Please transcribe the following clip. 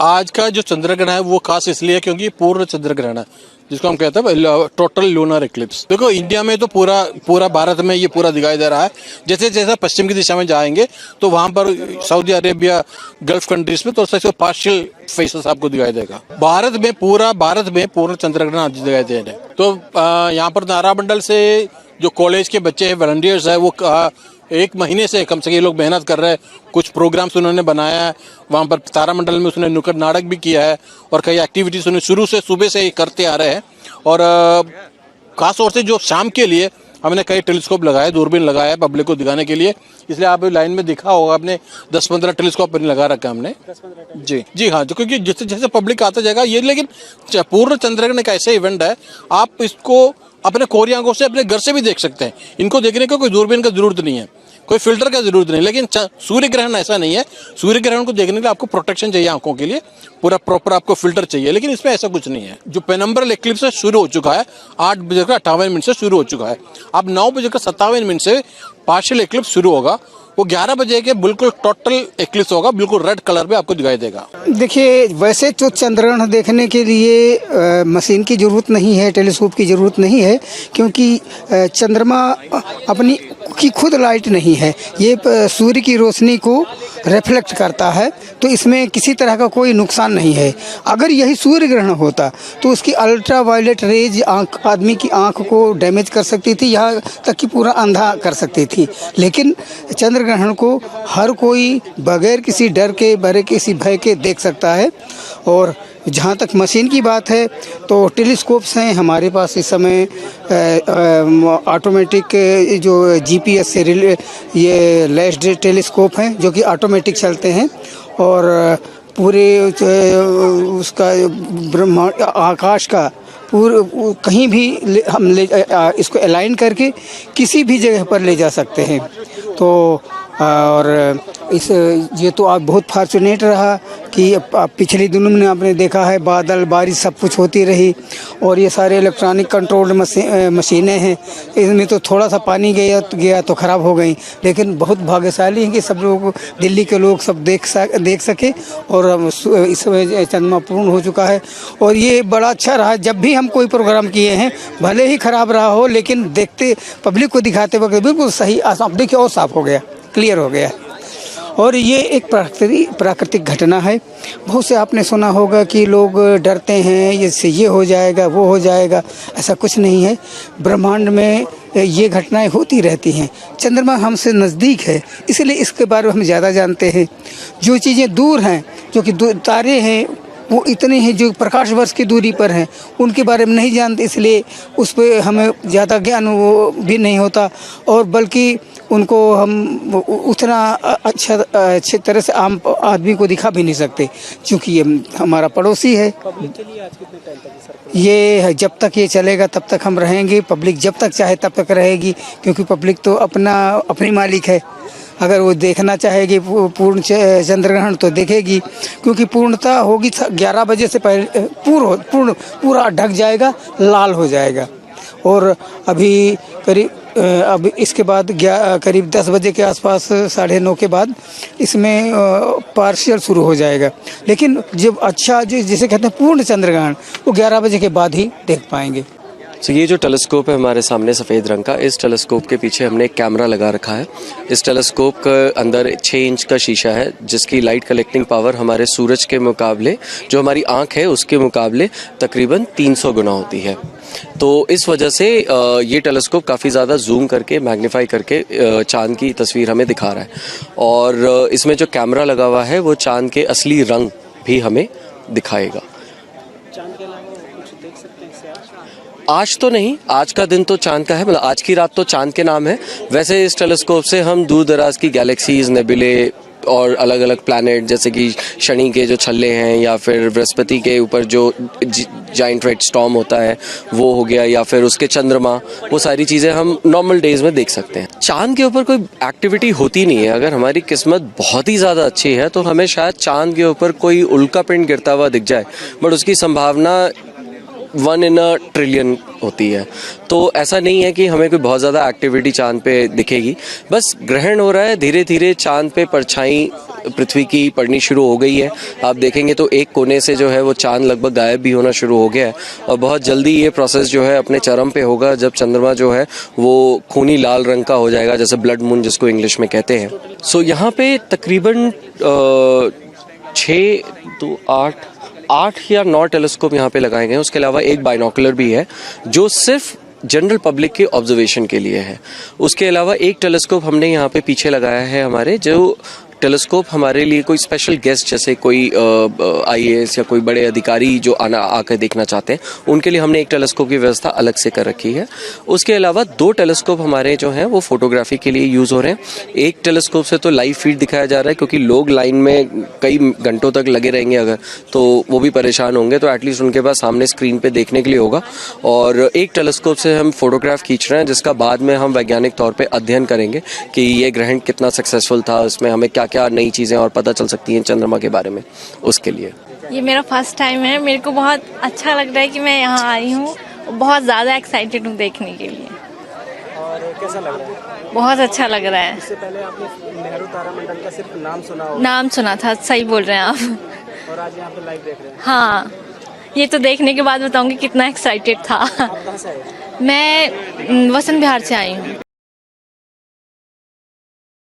आज का जो चंद्र ग्रहण है वो खास इसलिए क्योंकि पूर्ण चंद्र ग्रहण है, जिसको हम कहते हैं टोटल लूनर इक्लिप्स। देखो इंडिया में तो पूरा भारत में ये पूरा दिखाई दे रहा है। जैसे जैसे पश्चिम की दिशा में जाएंगे तो वहां पर सऊदी अरेबिया, गल्फ कंट्रीज में तो सबसे पार्शियल फेसेस आपको दिखाई देगा। भारत में पूर्ण चंद्र ग्रहण दिखाई दे रहे हैं। तो यहाँ पर तारामंडल से जो कॉलेज के बच्चे हैं, वॉलंटियर्स है, वो एक महीने से कम से कम ये लोग मेहनत कर रहे हैं। कुछ प्रोग्राम्स उन्होंने बनाया है वहाँ पर तारामंडल में, उसने नुक्कड़ नाटक भी किया है और कई एक्टिविटीज उन्हें शुरू से सुबह से ही करते आ रहे हैं। और खास तौर से जो शाम के लिए हमने कई टेलीस्कोप लगाए, दूरबीन लगाया है पब्लिक को दिखाने के लिए। इसलिए आप लाइन में देखा होगा आपने 10-15 टेलीस्कोप लगा रखा है हमने। जी हाँ, जो क्योंकि जैसे जैसे पब्लिक आता जाएगा ये, लेकिन पूर्ण चंद्रग्रहण एक ऐसा इवेंट है, आप इसको अपने कोरी आंखों से अपने घर से भी देख सकते हैं। इनको देखने को कोई दूरबीन का जरूरत नहीं है, कोई फिल्टर का जरूरत नहीं। लेकिन सूर्य ग्रहण ऐसा नहीं है। सूर्य ग्रहण को देखने के लिए आपको प्रोटेक्शन चाहिए आंखों के लिए, पूरा प्रॉपर आपको फिल्टर चाहिए। लेकिन इसमें ऐसा कुछ नहीं है। जो पेनम्बरल एक्लिप्स से शुरू हो चुका है 8:58 से शुरू हो चुका है। अब 9:57 से पार्शियल एक्लिप्स शुरू होगा। वो 11 बजे के बिल्कुल टोटल एक्लिप्स होगा, बिल्कुल रेड कलर में आपको दिखाई देगा। देखिए, वैसे तो चंद्रग्रहण देखने के लिए मशीन की जरूरत नहीं है, टेलीस्कोप की जरूरत नहीं है, क्योंकि चंद्रमा अपनी की खुद लाइट नहीं है। ये सूर्य की रोशनी को रिफ्लेक्ट करता है, तो इसमें किसी तरह का कोई नुकसान नहीं है। अगर यही सूर्य ग्रहण होता तो उसकी अल्ट्रा वायलेट रेज आदमी की आंख को डैमेज कर सकती थी, यहाँ तक कि पूरा अंधा कर सकती थी। लेकिन चंद्र ग्रहण को हर कोई बगैर किसी डर के, बगैर किसी भय के देख सकता है। और जहाँ तक मशीन की बात है तो टेलीस्कोप्स हैं हमारे पास इस समय, ऑटोमेटिक जो जीपीएस से ये लैस्ड टेलीस्कोप हैं जो कि ऑटोमेटिक चलते हैं और पूरे उसका ब्रह्मांड, आकाश का कहीं भी हम इसको अलाइन करके किसी भी जगह पर ले जा सकते हैं। तो और ये तो आप बहुत फॉर्चुनेट रहा कि पिछले दिनों में आपने देखा है बादल बारिश सब कुछ होती रही और ये सारे इलेक्ट्रॉनिक कंट्रोल्ड मशीनें हैं। इसमें तो थोड़ा सा पानी गया तो ख़राब हो गई, लेकिन बहुत भाग्यशाली हैं कि सब लोग, दिल्ली के लोग सब देख सके और इस समय चंद्रमा पूर्ण हो चुका है। और ये बड़ा अच्छा रहा, जब भी हम कोई प्रोग्राम किए हैं भले ही ख़राब रहा हो, लेकिन देखते पब्लिक को दिखाते वक्त बिल्कुल सही, आप देखिए और साफ़ हो गया, क्लियर हो गया। और ये एक प्राकृतिक घटना है। बहुत से आपने सुना होगा कि लोग डरते हैं इससे ये हो जाएगा वो हो जाएगा, ऐसा कुछ नहीं है। ब्रह्मांड में ये घटनाएं होती रहती हैं। चंद्रमा हमसे नज़दीक है इसलिए इसके बारे में हम ज़्यादा जानते हैं। जो चीज़ें दूर हैं, जो कि तारे हैं, वो इतने हैं जो प्रकाश वर्ष की दूरी पर हैं, उनके बारे में नहीं जानते, इसलिए उस पर हमें ज़्यादा ज्ञान वो भी नहीं होता और बल्कि उनको हम उतना अच्छे तरह से आम आदमी को दिखा भी नहीं सकते, क्योंकि ये हमारा पड़ोसी है। ये जब तक ये चलेगा तब तक हम रहेंगे, पब्लिक जब तक चाहे तब तक रहेगी, क्योंकि पब्लिक तो अपनी मालिक है। अगर वो देखना चाहेगी पूर्ण चंद्रग्रहण तो देखेगी, क्योंकि पूर्णता होगी 11 बजे से पहले पूरा ढक जाएगा, लाल हो जाएगा। और अभी अब इसके बाद करीब 10 बजे के आसपास, 9:30 के बाद इसमें पार्शियल शुरू हो जाएगा। लेकिन जब जिसे कहते हैं पूर्ण चंद्रग्रहण, वो 11 बजे के बाद ही देख पाएंगे। तो ये जो टेलीस्कोप है हमारे सामने सफ़ेद रंग का, इस टेलीस्कोप के पीछे हमने एक कैमरा लगा रखा है। इस टेलीस्कोप के अंदर 6 इंच का शीशा है जिसकी लाइट कलेक्टिंग पावर हमारे सूरज के मुकाबले, जो हमारी आंख है उसके मुकाबले तकरीबन 300 गुना होती है। तो इस वजह से ये टेलीस्कोप काफ़ी ज़्यादा जूम करके, मैग्नीफाई करके चाँद की तस्वीर हमें दिखा रहा है। और इसमें जो कैमरा लगा हुआ है वो चाँद के असली रंग भी हमें दिखाएगा। आज तो नहीं, आज का दिन तो चांद का है, मतलब आज की रात तो चांद के नाम है। वैसे इस टेलीस्कोप से हम दूर दराज की गैलेक्सीज, नेबुले और अलग अलग प्लैनेट जैसे कि शनि के जो छल्ले हैं या फिर बृहस्पति के ऊपर जो जाइंट रेड स्टॉर्म होता है वो हो गया, या फिर उसके चंद्रमा, वो सारी चीज़ें हम नॉर्मल डेज में देख सकते हैं। चांद के ऊपर कोई एक्टिविटी होती नहीं है। अगर हमारी किस्मत बहुत ही ज़्यादा अच्छी है तो हमें शायद चांद के ऊपर कोई उल्का पिंड गिरता हुआ दिख जाए, बट उसकी संभावना 1 in a ट्रिलियन होती है। तो ऐसा नहीं है कि हमें कोई बहुत ज़्यादा एक्टिविटी चांद पे दिखेगी, बस ग्रहण हो रहा है, धीरे धीरे चांद पे परछाई पृथ्वी की पड़नी शुरू हो गई है। आप देखेंगे तो एक कोने से जो है वो चांद लगभग गायब भी होना शुरू हो गया है और बहुत जल्दी ये प्रोसेस जो है अपने चरम पे होगा जब चंद्रमा जो है वो खूनी लाल रंग का हो जाएगा, जैसे ब्लड मून जिसको इंग्लिश में कहते हैं। सो यहाँ पे तकरीबन 6 तो 8 या 9 टेलीस्कोप यहाँ पे लगाए गए हैं। उसके अलावा एक बाइनोकुलर भी है जो सिर्फ जनरल पब्लिक के ऑब्जर्वेशन के लिए है। उसके अलावा एक टेलीस्कोप हमने यहाँ पे पीछे लगाया है हमारे, जो टेलीस्कोप हमारे लिए कोई स्पेशल गेस्ट जैसे कोई आईएएस या कोई बड़े अधिकारी जो आकर देखना चाहते हैं उनके लिए हमने एक टेलीस्कोप की व्यवस्था अलग से कर रखी है। उसके अलावा 2 टेलीस्कोप हमारे जो हैं वो फोटोग्राफी के लिए यूज़ हो रहे हैं। एक टेलीस्कोप से तो लाइव फीड दिखाया जा रहा है क्योंकि लोग लाइन में कई घंटों तक लगे रहेंगे अगर, तो वो भी परेशान होंगे, तो एटलीस्ट उनके पास सामने स्क्रीन पर देखने के लिए होगा। और एक टेलीस्कोप से हम फोटोग्राफ खींच रहे हैं जिसका बाद में हम वैज्ञानिक तौर पर अध्ययन करेंगे कि ये ग्रहण कितना सक्सेसफुल था, उसमें हमें क्या क्या नई चीजें और पता चल सकती हैं चंद्रमा के बारे में। उसके लिए ये मेरा फर्स्ट टाइम है, मेरे को बहुत अच्छा लग रहा है कि मैं यहाँ आई हूँ, बहुत ज़्यादा एक्साइटेड हूँ देखने के लिए। और कैसा लग रहा है? बहुत अच्छा लग रहा है। इससे पहले आपने नेहरू तारामंडल का सिर्फ नाम सुना होगा। नाम सुना था, सही बोल रहे हैं आप। और आज यहाँ पे लाइव देख रहे हैं। हाँ, ये तो देखने के बाद बताऊंगी कितना एक्साइटेड था। आप कहाँ से आए? मैं वसंत विहार से आई हूँ।